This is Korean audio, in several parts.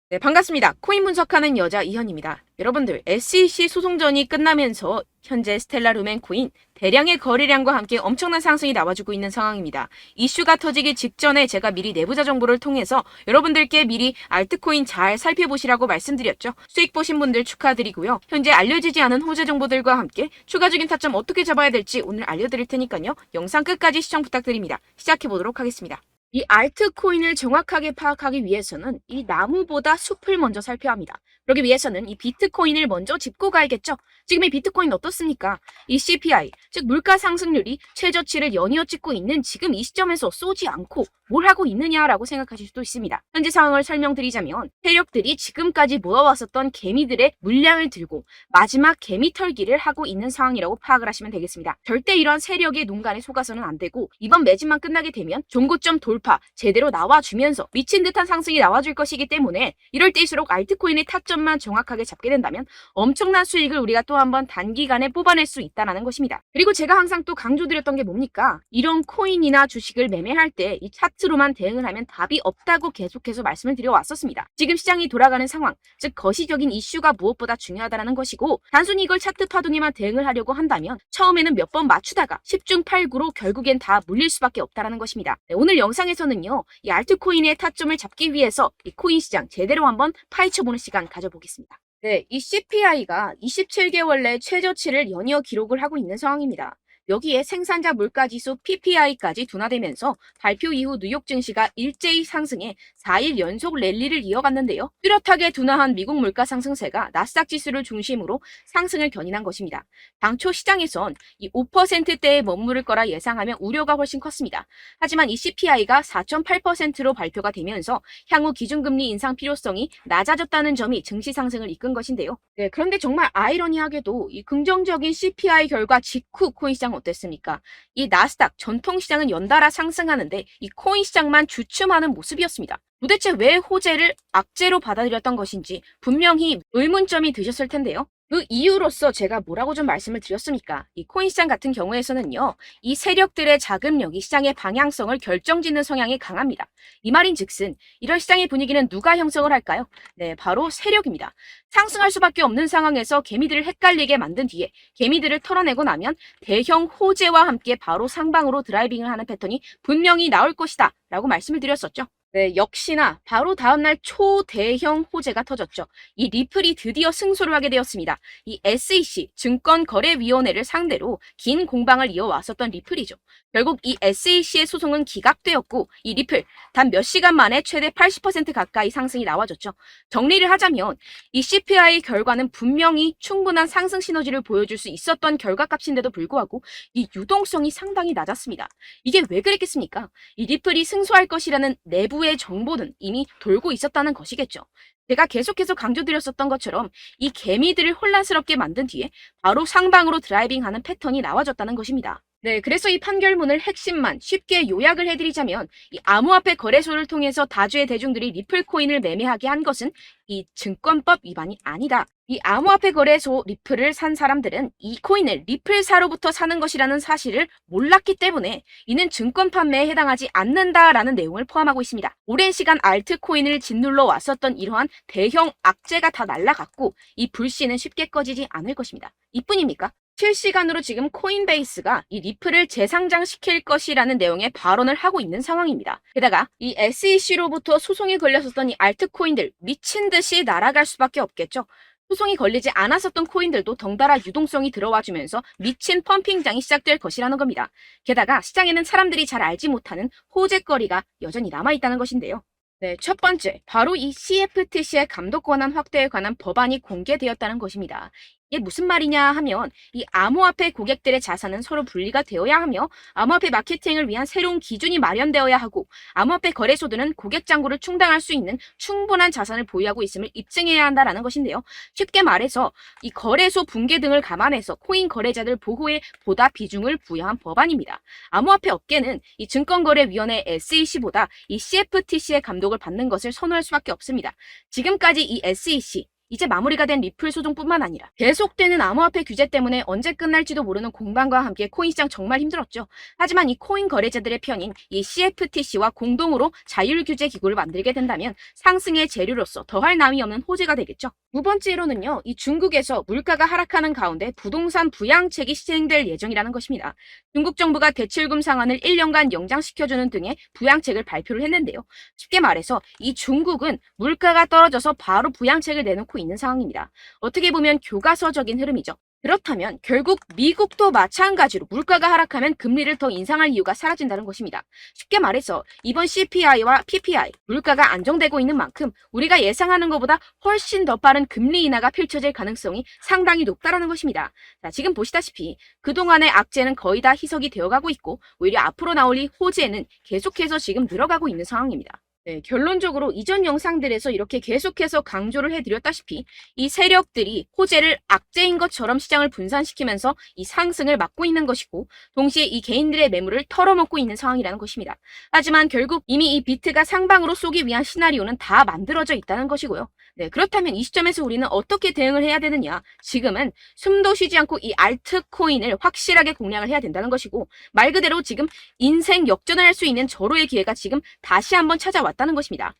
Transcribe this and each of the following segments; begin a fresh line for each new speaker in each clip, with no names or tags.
네, 반갑습니다. 코인 분석하는 여자 이현입니다. 여러분들, SEC 소송전이 끝나면서 현재 스텔라 루멘 코인 대량의 거래량과 함께 엄청난 상승이 나와주고 있는 상황입니다. 이슈가 터지기 직전에 제가 미리 내부자 정보를 통해서 여러분들께 미리 알트코인 잘 살펴보시라고 말씀드렸죠. 수익 보신 분들 축하드리고요. 현재 알려지지 않은 호재 정보들과 함께 추가적인 타점 어떻게 잡아야 될지 오늘 알려드릴 테니까요. 영상 끝까지 시청 부탁드립니다. 시작해보도록 하겠습니다. 이 알트코인을 정확하게 파악하기 위해서는 이 나무보다 숲을 먼저 살펴야 합니다. 그러기 위해서는 이 비트코인을 먼저 짚고 가야겠죠. 지금 이 비트코인 어떻습니까? 이 CPI, 즉 물가 상승률이 최저치를 연이어 찍고 있는 지금 이 시점에서 쏘지 않고 뭘 하고 있느냐라고 생각하실 수도 있습니다. 현재 상황을 설명드리자면 세력들이 지금까지 모아왔었던 개미들의 물량을 들고 마지막 개미 털기를 하고 있는 상황이라고 파악을 하시면 되겠습니다. 절대 이러한 세력의 농간에 속아서는 안 되고 이번 매집만 끝나게 되면 종고점 돌파 제대로 나와주면서 미친 듯한 상승이 나와줄 것이기 때문에 이럴 때일수록 알트코인의 타점만 정확하게 잡게 된다면 엄청난 수익을 우리가 또 한번 단기간에 뽑아낼 수 있다는 것입니다. 그리고 제가 항상 또 강조드렸던 게 뭡니까? 이런 코인이나 주식을 매매할 때 이 차트로만 대응을 하면 답이 없다고 계속해서 말씀을 드려왔었습니다. 지금 시장이 돌아가는 상황, 즉 거시적인 이슈가 무엇보다 중요하다는 것이고 단순히 이걸 차트 파동에만 대응을 하려고 한다면 처음에는 몇 번 맞추다가 10중 8구로 결국엔 다 물릴 수밖에 없다는 것입니다. 네, 오늘 영상에서는요, 이 알트코인의 타점을 잡기 위해서 이 코인 시장 제대로 한번 파헤쳐보는 시간 가져보겠습니다. 네, 이 CPI가 27개월 내 최저치를 연이어 기록을 하고 있는 상황입니다. 여기에 생산자 물가지수 PPI까지 둔화되면서 발표 이후 뉴욕 증시가 일제히 상승해 4일 연속 랠리를 이어갔는데요. 뚜렷하게 둔화한 미국 물가 상승세가 나스닥 지수를 중심으로 상승을 견인한 것입니다. 당초 시장에선 이 5%대에 머무를 거라 예상하며 우려가 훨씬 컸습니다. 하지만 이 CPI가 4.8%로 발표가 되면서 향후 기준금리 인상 필요성이 낮아졌다는 점이 증시 상승을 이끈 것인데요. 네, 그런데 정말 아이러니하게도 이 긍정적인 CPI 결과 직후 코인 시장 어땠습니까? 이 나스닥 전통시장은 연달아 상승하는데 이 코인 시장만 주춤하는 모습이었습니다. 도대체 왜 호재를 악재로 받아들였던 것인지 분명히 의문점이 드셨을 텐데요. 그 이유로서 제가 뭐라고 좀 말씀을 드렸습니까? 이 코인 시장 같은 경우에서는요, 이 세력들의 자금력이 시장의 방향성을 결정짓는 성향이 강합니다. 이 말인즉슨 이런 시장의 분위기는 누가 형성을 할까요? 네, 바로 세력입니다. 상승할 수밖에 없는 상황에서 개미들을 헷갈리게 만든 뒤에 개미들을 털어내고 나면 대형 호재와 함께 바로 상방으로 드라이빙을 하는 패턴이 분명히 나올 것이다 라고 말씀을 드렸었죠. 네, 역시나 바로 다음날 초대형 호재가 터졌죠. 이 리플이 드디어 승소를 하게 되었습니다. 이 SEC 증권거래위원회를 상대로 긴 공방을 이어왔었던 리플이죠. 결국 이 SEC의 소송은 기각되었고 이 리플 단 몇 시간 만에 최대 80% 가까이 상승이 나와줬죠. 정리를 하자면 이 CPI 결과는 분명히 충분한 상승 시너지를 보여줄 수 있었던 결과값인데도 불구하고 이 유동성이 상당히 낮았습니다. 이게 왜 그랬겠습니까? 이 리플이 승소할 것이라는 내부의 정보는 이미 돌고 있었다는 것이겠죠. 제가 계속해서 강조드렸었던 것처럼 이 개미들을 혼란스럽게 만든 뒤에 바로 상방으로 드라이빙하는 패턴이 나와졌다는 것입니다. 네, 그래서 이 판결문을 핵심만 쉽게 요약을 해드리자면 이 암호화폐 거래소를 통해서 다주의 대중들이 리플 코인을 매매하게 한 것은 이 증권법 위반이 아니다. 이 암호화폐 거래소 리플을 산 사람들은 이 코인을 리플사로부터 사는 것이라는 사실을 몰랐기 때문에 이는 증권 판매에 해당하지 않는다라는 내용을 포함하고 있습니다. 오랜 시간 알트코인을 짓눌러 왔었던 이러한 대형 악재가 다 날아갔고 이 불씨는 쉽게 꺼지지 않을 것입니다. 이뿐입니까? 실시간으로 지금 코인베이스가 이 리플을 재상장시킬 것이라는 내용의 발언을 하고 있는 상황입니다. 게다가 이 SEC로부터 소송이 걸렸었던 이 알트코인들 미친 듯이 날아갈 수밖에 없겠죠. 소송이 걸리지 않았었던 코인들도 덩달아 유동성이 들어와주면서 미친 펌핑장이 시작될 것이라는 겁니다. 게다가 시장에는 사람들이 잘 알지 못하는 호재거리가 여전히 남아있다는 것인데요. 네, 첫 번째, 바로 이 CFTC의 감독 권한 확대에 관한 법안이 공개되었다는 것입니다. 이게 무슨 말이냐 하면 이 암호화폐 고객들의 자산은 서로 분리가 되어야 하며 암호화폐 마케팅을 위한 새로운 기준이 마련되어야 하고 암호화폐 거래소들은 고객 잔고를 충당할 수 있는 충분한 자산을 보유하고 있음을 입증해야 한다는 것인데요. 쉽게 말해서 이 거래소 붕괴 등을 감안해서 코인 거래자들 보호에 보다 비중을 부여한 법안입니다. 암호화폐 업계는 이 증권거래위원회 SEC보다 이 CFTC의 감독을 받는 것을 선호할 수밖에 없습니다. 지금까지 이 SEC 이제 마무리가 된 리플 소송뿐만 아니라 계속되는 암호화폐 규제 때문에 언제 끝날지도 모르는 공방과 함께 코인 시장 정말 힘들었죠. 하지만 이 코인 거래자들의 편인 이 CFTC와 공동으로 자율규제 기구를 만들게 된다면 상승의 재료로서 더할 나위 없는 호재가 되겠죠. 두 번째로는요, 이 중국에서 물가가 하락하는 가운데 부동산 부양책이 시행될 예정이라는 것입니다. 중국 정부가 대출금 상환을 1년간 연장시켜주는 등의 부양책을 발표를 했는데요. 쉽게 말해서 이 중국은 물가가 떨어져서 바로 부양책을 내놓고 있는 상황입니다. 어떻게 보면 교과서적인 흐름이죠. 그렇다면 결국 미국도 마찬가지로 물가가 하락하면 금리를 더 인상할 이유가 사라진다는 것입니다. 쉽게 말해서 이번 CPI와 PPI, 물가가 안정되고 있는 만큼 우리가 예상하는 것보다 훨씬 더 빠른 금리 인하가 펼쳐질 가능성이 상당히 높다는 것입니다. 자, 지금 보시다시피 그동안의 악재는 거의 다 희석이 되어가고 있고 오히려 앞으로 나올 이 호재는 계속해서 지금 늘어가고 있는 상황입니다. 네, 결론적으로 이전 영상들에서 이렇게 계속해서 강조를 해드렸다시피 이 세력들이 호재를 악재인 것처럼 시장을 분산시키면서 이 상승을 막고 있는 것이고 동시에 이 개인들의 매물을 털어먹고 있는 상황이라는 것입니다. 하지만 결국 이미 이 비트가 상방으로 쏘기 위한 시나리오는 다 만들어져 있다는 것이고요. 네, 그렇다면 이 시점에서 우리는 어떻게 대응을 해야 되느냐? 지금은 숨도 쉬지 않고 이 알트코인을 확실하게 공략을 해야 된다는 것이고 말 그대로 지금 인생 역전을 할 수 있는 절호의 기회가 지금 다시 한번 찾아왔다는 것입니다.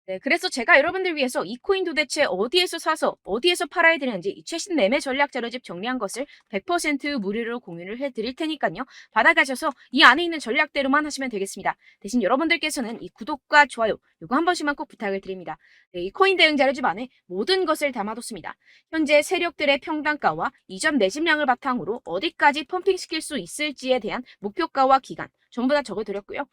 네, 그래서 제가 여러분들 위해서 이 코인 도대체 어디에서 사서 어디에서 팔아야 되는지 이 최신 매매 전략 자료집 정리한 것을 100% 무료로 공유를 해드릴 테니까요. 받아가셔서 이 안에 있는 전략대로만 하시면 되겠습니다. 대신 여러분들께서는 이 구독과 좋아요 이거 한 번씩만 꼭 부탁을 드립니다. 네, 이 코인 대응 자료집 안에 모든 것을 담아뒀습니다. 현재 세력들의 평단가와 이전 매집량을 바탕으로 어디까지 펌핑시킬 수 있을지에 대한 목표가와 기간 전부 다 적어드렸고요.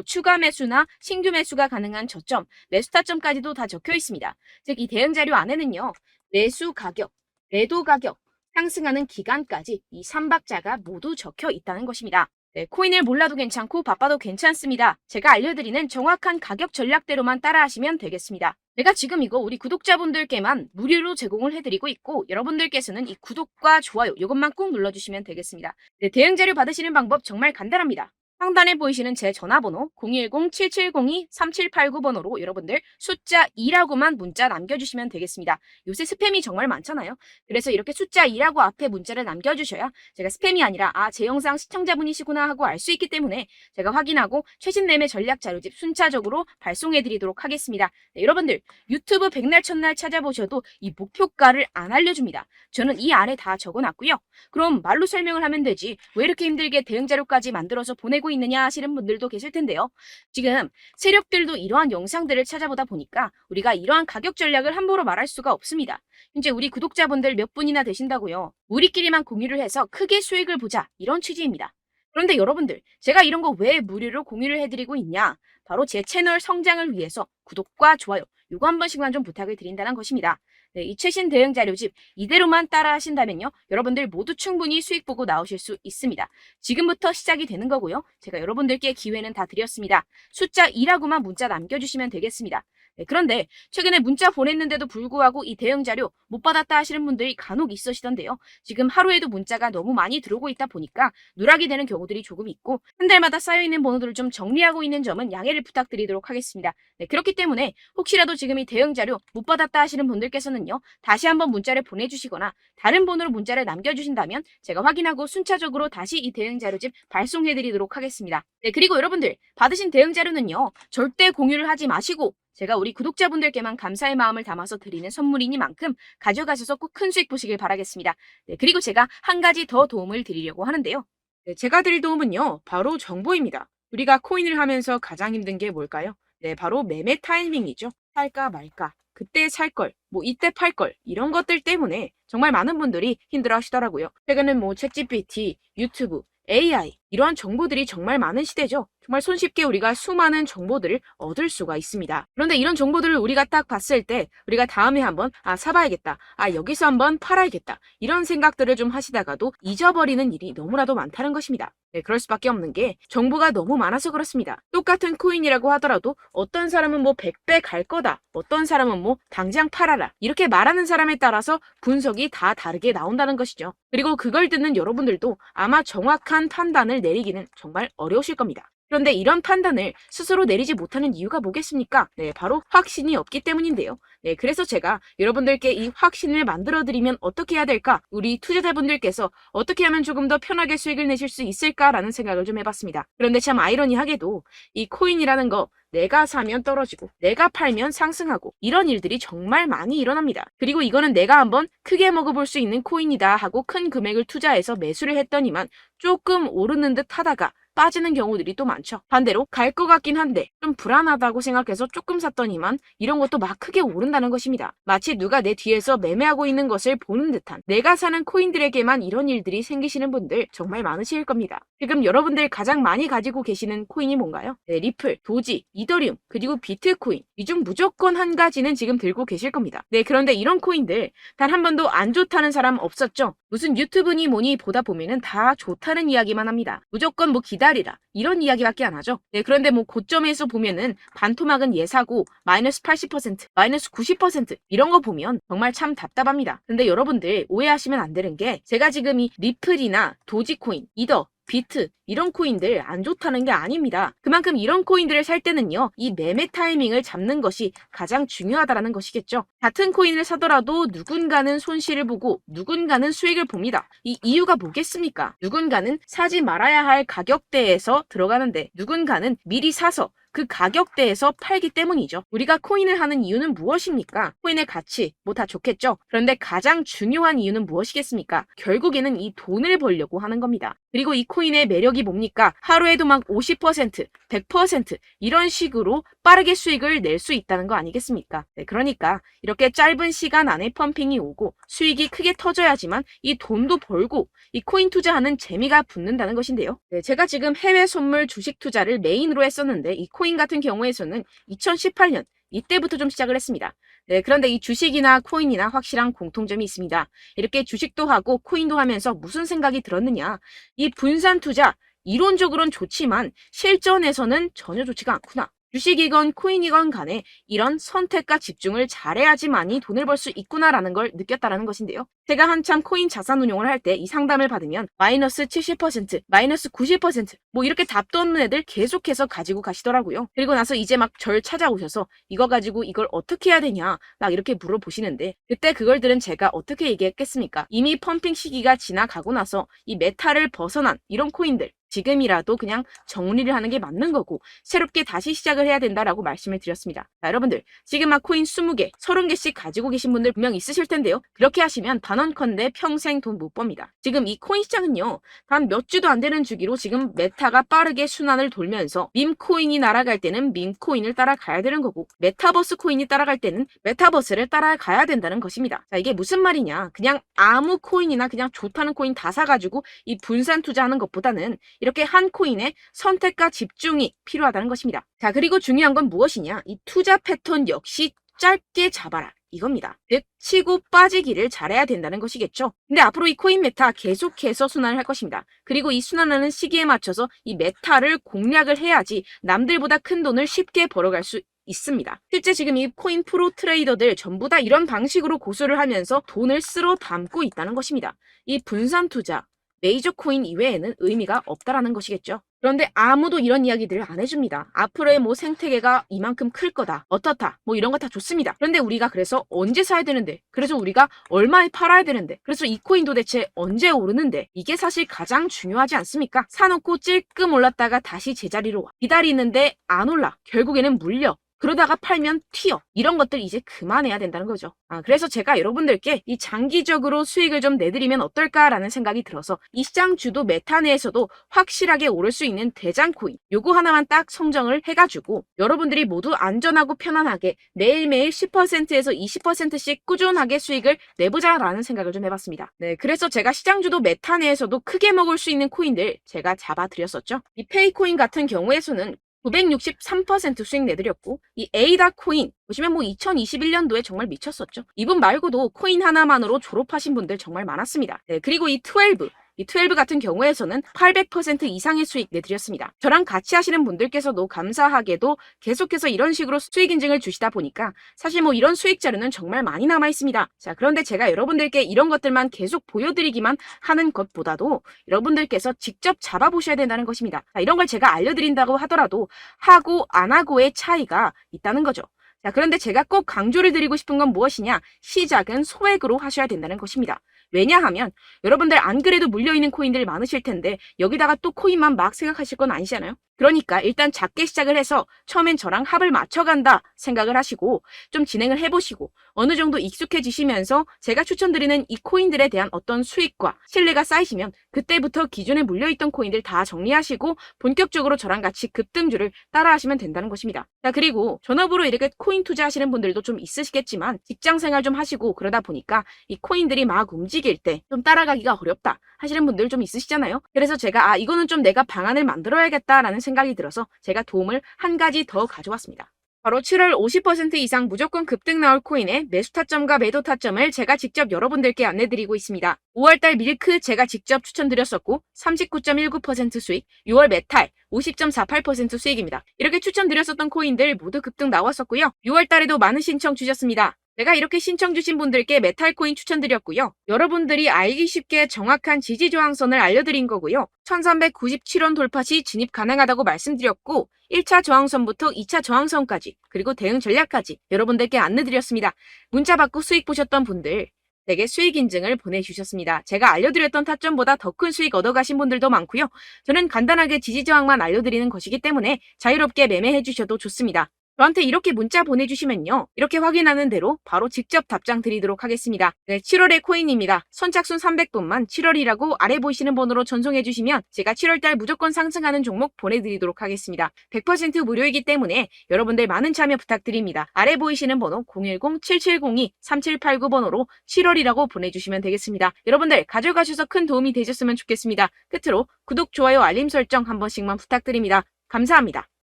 추가 매수나 신규 매수가 가능한 저점, 매수 타점까지도 다 적혀 있습니다. 즉, 이 대응 자료 안에는요, 매수 가격, 매도 가격, 상승하는 기간까지 이 3박자가 모두 적혀 있다는 것입니다. 네, 코인을 몰라도 괜찮고 바빠도 괜찮습니다. 제가 알려드리는 정확한 가격 전략대로만 따라하시면 되겠습니다. 제가 지금 이거 우리 구독자분들께만 무료로 제공을 해드리고 있고 여러분들께서는 이 구독과 좋아요 이것만 꼭 눌러주시면 되겠습니다. 네, 대응 자료 받으시는 방법 정말 간단합니다. 상단에 보이시는 제 전화번호 010-7702-3789번호로 여러분들 숫자 2라고만 문자 남겨주시면 되겠습니다. 요새 스팸이 정말 많잖아요. 그래서 이렇게 숫자 2라고 앞에 문자를 남겨주셔야 제가 스팸이 아니라 제 영상 시청자분이시구나 하고 알 수 있기 때문에 제가 확인하고 최신 매매 전략 자료집 순차적으로 발송해드리도록 하겠습니다. 네, 여러분들 유튜브 백날 첫날 찾아보셔도 이 목표가를 안 알려줍니다. 저는 이 안에 다 적어놨고요. 그럼 말로 설명을 하면 되지 왜 이렇게 힘들게 대응 자료까지 만들어서 보내고 있느냐 하시는 분들도 계실 텐데요. 지금 세력들도 이러한 영상들을 찾아보다 보니까 우리가 이러한 가격 전략을 함부로 말할 수가 없습니다. 현재 우리 구독자분들 몇 분이나 되신다고요. 우리끼리만 공유를 해서 크게 수익을 보자 이런 취지입니다. 그런데 여러분들 제가 이런 거 왜 무료로 공유를 해드리고 있냐? 바로 제 채널 성장을 위해서 구독과 좋아요 이거 한 번씩만 좀 부탁을 드린다는 것입니다. 네, 이 최신 대응 자료집 이대로만 따라 하신다면요. 여러분들 모두 충분히 수익 보고 나오실 수 있습니다. 지금부터 시작이 되는 거고요. 제가 여러분들께 기회는 다 드렸습니다. 숫자 2라고만 문자 남겨주시면 되겠습니다. 네, 그런데 최근에 문자 보냈는데도 불구하고 이 대응 자료 못 받았다 하시는 분들이 간혹 있으시던데요. 지금 하루에도 문자가 너무 많이 들어오고 있다 보니까 누락이 되는 경우들이 조금 있고 한 달마다 쌓여있는 번호들을 좀 정리하고 있는 점은 양해를 부탁드리도록 하겠습니다. 네, 그렇기 때문에 혹시라도 지금 이 대응 자료 못 받았다 하시는 분들께서는요. 다시 한번 문자를 보내주시거나 다른 번호로 문자를 남겨주신다면 제가 확인하고 순차적으로 다시 이 대응 자료집 발송해드리도록 하겠습니다. 네, 그리고 여러분들 받으신 대응 자료는요. 절대 공유를 하지 마시고 제가 우리 구독자분들께만 감사의 마음을 담아서 드리는 선물이니만큼 가져가셔서 꼭 큰 수익 보시길 바라겠습니다. 네, 그리고 제가 한 가지 더 도움을 드리려고 하는데요. 네, 제가 드릴 도움은요. 바로 정보입니다. 우리가 코인을 하면서 가장 힘든 게 뭘까요? 네, 바로 매매 타이밍이죠. 살까 말까. 그때 살 걸, 이때 팔 걸, 이런 것들 때문에 정말 많은 분들이 힘들어 하시더라고요. 최근엔 챗GPT, 유튜브, AI, 이러한 정보들이 정말 많은 시대죠. 정말 손쉽게 우리가 수많은 정보들을 얻을 수가 있습니다. 그런데 이런 정보들을 우리가 딱 봤을 때 우리가 다음에 한번 사봐야겠다. 여기서 한번 팔아야겠다. 이런 생각들을 좀 하시다가도 잊어버리는 일이 너무나도 많다는 것입니다. 네, 그럴 수밖에 없는 게 정보가 너무 많아서 그렇습니다. 똑같은 코인이라고 하더라도 어떤 사람은 100배 갈 거다. 어떤 사람은 당장 팔아라. 이렇게 말하는 사람에 따라서 분석이 다 다르게 나온다는 것이죠. 그리고 그걸 듣는 여러분들도 아마 정확한 판단을 내리기는 정말 어려우실 겁니다. 그런데 이런 판단을 스스로 내리지 못하는 이유가 뭐겠습니까? 네, 바로 확신이 없기 때문인데요. 네, 그래서 제가 여러분들께 이 확신을 만들어드리면 어떻게 해야 될까? 우리 투자자분들께서 어떻게 하면 조금 더 편하게 수익을 내실 수 있을까라는 생각을 좀 해봤습니다. 그런데 참 아이러니하게도 이 코인이라는 거 내가 사면 떨어지고 내가 팔면 상승하고 이런 일들이 정말 많이 일어납니다. 그리고 이거는 내가 한번 크게 먹어볼 수 있는 코인이다 하고 큰 금액을 투자해서 매수를 했더니만 조금 오르는 듯 하다가 빠지는 경우들이 또 많죠. 반대로 갈 것 같긴 한데 좀 불안하다고 생각해서 조금 샀더니만 이런 것도 막 크게 오른다는 것입니다. 마치 누가 내 뒤에서 매매하고 있는 것을 보는 듯한 내가 사는 코인들에게만 이런 일들이 생기시는 분들 정말 많으실 겁니다. 지금 여러분들 가장 많이 가지고 계시는 코인이 뭔가요? 네, 리플, 도지, 이더리움, 그리고 비트코인. 이 중 무조건 한 가지는 지금 들고 계실 겁니다. 네, 그런데 이런 코인들 단 한 번도 안 좋다는 사람 없었죠? 무슨 유튜브니 뭐니 보다 보면은 다 좋다는 이야기만 합니다. 무조건 뭐 기다리라 이런 이야기밖에 안 하죠. 네, 그런데 뭐 고점에서 보면은 반토막은 예사고 마이너스 80%, 마이너스 90% 이런 거 보면 정말 참 답답합니다. 근데 여러분들 오해하시면 안 되는 게 제가 지금 이 리플이나 도지코인, 이더, 비트 이런 코인들 안 좋다는 게 아닙니다. 그만큼 이런 코인들을 살 때는요, 이 매매 타이밍을 잡는 것이 가장 중요하다는 것이겠죠. 같은 코인을 사더라도 누군가는 손실을 보고 누군가는 수익을 봅니다. 이 이유가 뭐겠습니까? 누군가는 사지 말아야 할 가격대에서 들어가는데 누군가는 미리 사서 그 가격대에서 팔기 때문이죠. 우리가 코인을 하는 이유는 무엇입니까? 코인의 가치, 뭐 다 좋겠죠? 그런데 가장 중요한 이유는 무엇이겠습니까? 결국에는 이 돈을 벌려고 하는 겁니다. 그리고 이 코인의 매력이 뭡니까? 하루에도 막 50%, 100% 이런 식으로 빠르게 수익을 낼 수 있다는 거 아니겠습니까? 네, 그러니까 이렇게 짧은 시간 안에 펌핑이 오고 수익이 크게 터져야지만 이 돈도 벌고 이 코인 투자하는 재미가 붙는다는 것인데요. 네, 제가 지금 해외 선물 주식 투자를 메인으로 했었는데 이 코인 같은 경우에서는 2018년 이때부터 좀 시작을 했습니다. 네, 그런데 이 주식이나 코인이나 확실한 공통점이 있습니다. 이렇게 주식도 하고 코인도 하면서 무슨 생각이 들었느냐. 이 분산 투자, 이론적으로는 좋지만 실전에서는 전혀 좋지가 않구나. 주식이건 코인이건 간에 이런 선택과 집중을 잘해야지만이 돈을 벌 수 있구나라는 걸 느꼈다라는 것인데요. 제가 한참 코인 자산 운용을 할 때 이 상담을 받으면 마이너스 70%, 마이너스 90%, 뭐 이렇게 답도 없는 애들 계속해서 가지고 가시더라고요. 그리고 나서 이제 막 절 찾아오셔서 이거 가지고 이걸 어떻게 해야 되냐 막 이렇게 물어보시는데 그때 그걸 들은 제가 어떻게 얘기했겠습니까? 이미 펌핑 시기가 지나가고 나서 이 메타를 벗어난 이런 코인들 지금이라도 그냥 정리를 하는 게 맞는 거고 새롭게 다시 시작을 해야 된다라고 말씀을 드렸습니다. 자, 여러분들 지금 막 코인 20개, 30개씩 가지고 계신 분들 분명 있으실 텐데요. 그렇게 하시면 단언컨대 평생 돈 못 법니다. 지금 이 코인 시장은요. 단 몇 주도 안 되는 주기로 지금 메타가 빠르게 순환을 돌면서 밈코인이 날아갈 때는 밈코인을 따라가야 되는 거고 메타버스 코인이 따라갈 때는 메타버스를 따라가야 된다는 것입니다. 자, 이게 무슨 말이냐. 그냥 아무 코인이나 그냥 좋다는 코인 다 사가지고 이 분산 투자하는 것보다는 이렇게 한 코인에 선택과 집중이 필요하다는 것입니다. 자, 그리고 중요한 건 무엇이냐? 이 투자 패턴 역시 짧게 잡아라. 이겁니다. 즉 치고 빠지기를 잘해야 된다는 것이겠죠. 근데 앞으로 이 코인 메타 계속해서 순환을 할 것입니다. 그리고 이 순환하는 시기에 맞춰서 이 메타를 공략을 해야지 남들보다 큰 돈을 쉽게 벌어갈 수 있습니다. 실제 지금 이 코인 프로 트레이더들 전부 다 이런 방식으로 고수를 하면서 돈을 쓸어 담고 있다는 것입니다. 이 분산 투자, 메이저 코인 이외에는 의미가 없다라는 것이겠죠. 그런데 아무도 이런 이야기들을 안 해줍니다. 앞으로의 뭐 생태계가 이만큼 클 거다. 어떻다. 뭐 이런 거 다 좋습니다. 그런데 우리가 그래서 언제 사야 되는데? 그래서 우리가 얼마에 팔아야 되는데? 그래서 이 코인 도대체 언제 오르는데? 이게 사실 가장 중요하지 않습니까? 사놓고 찔끔 올랐다가 다시 제자리로 와. 기다리는데 안 올라. 결국에는 물려. 그러다가 팔면 튀어. 이런 것들 이제 그만해야 된다는 거죠. 그래서 제가 여러분들께 이 장기적으로 수익을 좀 내드리면 어떨까라는 생각이 들어서 이 시장 주도 메타 내에서도 확실하게 오를 수 있는 대장 코인 요거 하나만 딱 선정을 해가지고 여러분들이 모두 안전하고 편안하게 매일매일 10%에서 20%씩 꾸준하게 수익을 내보자라는 생각을 좀 해봤습니다. 네, 그래서 제가 시장 주도 메타 내에서도 크게 먹을 수 있는 코인들 제가 잡아드렸었죠. 이 페이코인 같은 경우에서는 963% 수익 내드렸고 이 에이다 코인 보시면 뭐 2021년도에 정말 미쳤었죠. 이분 말고도 코인 하나만으로 졸업하신 분들 정말 많았습니다. 네, 그리고 이 12 이 12 같은 경우에서는 800% 이상의 수익 내드렸습니다. 저랑 같이 하시는 분들께서도 감사하게도 계속해서 이런 식으로 수익 인증을 주시다 보니까 사실 뭐 이런 수익 자료는 정말 많이 남아 있습니다. 자, 그런데 제가 여러분들께 이런 것들만 계속 보여드리기만 하는 것보다도 여러분들께서 직접 잡아보셔야 된다는 것입니다. 자, 이런 걸 제가 알려드린다고 하더라도 하고 안 하고의 차이가 있다는 거죠. 자, 그런데 제가 꼭 강조를 드리고 싶은 건 무엇이냐? 시작은 소액으로 하셔야 된다는 것입니다. 왜냐하면 여러분들 안 그래도 물려있는 코인들 많으실 텐데 여기다가 또 코인만 막 생각하실 건 아니잖아요. 그러니까 일단 작게 시작을 해서 처음엔 저랑 합을 맞춰간다 생각을 하시고 좀 진행을 해보시고 어느 정도 익숙해지시면서 제가 추천드리는 이 코인들에 대한 어떤 수익과 신뢰가 쌓이시면 그때부터 기존에 물려있던 코인들 다 정리하시고 본격적으로 저랑 같이 급등주를 따라하시면 된다는 것입니다. 자, 그리고 전업으로 이렇게 코인 투자하시는 분들도 좀 있으시겠지만 직장 생활 좀 하시고 그러다 보니까 이 코인들이 막 움직일 때 좀 따라가기가 어렵다 하시는 분들 좀 있으시잖아요. 그래서 제가 이거는 좀 내가 방안을 만들어야겠다라는 생각이 들어서 제가 도움을 한 가지 더 가져왔습니다. 바로 7월 50% 이상 무조건 급등 나올 코인의 매수 타점과 매도 타점을 제가 직접 여러분들께 안내드리고 있습니다. 5월달 밀크 제가 직접 추천드렸었고 39.19% 수익, 6월 메탈 50.48% 수익입니다. 이렇게 추천드렸었던 코인들 모두 급등 나왔었고요. 6월달에도 많은 신청 주셨습니다. 제가 이렇게 신청 주신 분들께 메탈 코인 추천드렸고요. 여러분들이 알기 쉽게 정확한 지지 저항선을 알려드린 거고요. 1397원 돌파 시 진입 가능하다고 말씀드렸고 1차 저항선부터 2차 저항선까지 그리고 대응 전략까지 여러분들께 안내드렸습니다. 문자 받고 수익 보셨던 분들 내게 수익 인증을 보내주셨습니다. 제가 알려드렸던 타점보다 더 큰 수익 얻어가신 분들도 많고요. 저는 간단하게 지지 저항만 알려드리는 것이기 때문에 자유롭게 매매해 주셔도 좋습니다. 저한테 이렇게 문자 보내주시면요. 이렇게 확인하는 대로 바로 직접 답장 드리도록 하겠습니다. 네, 7월의 코인입니다. 선착순 300분만 7월이라고 아래 보이시는 번호로 전송해 주시면 제가 7월달 무조건 상승하는 종목 보내드리도록 하겠습니다. 100% 무료이기 때문에 여러분들 많은 참여 부탁드립니다. 아래 보이시는 번호 010-7702-3789번호로 7월이라고 보내주시면 되겠습니다. 여러분들 가져가셔서 큰 도움이 되셨으면 좋겠습니다. 끝으로 구독, 좋아요, 알림 설정 한 번씩만 부탁드립니다. 감사합니다.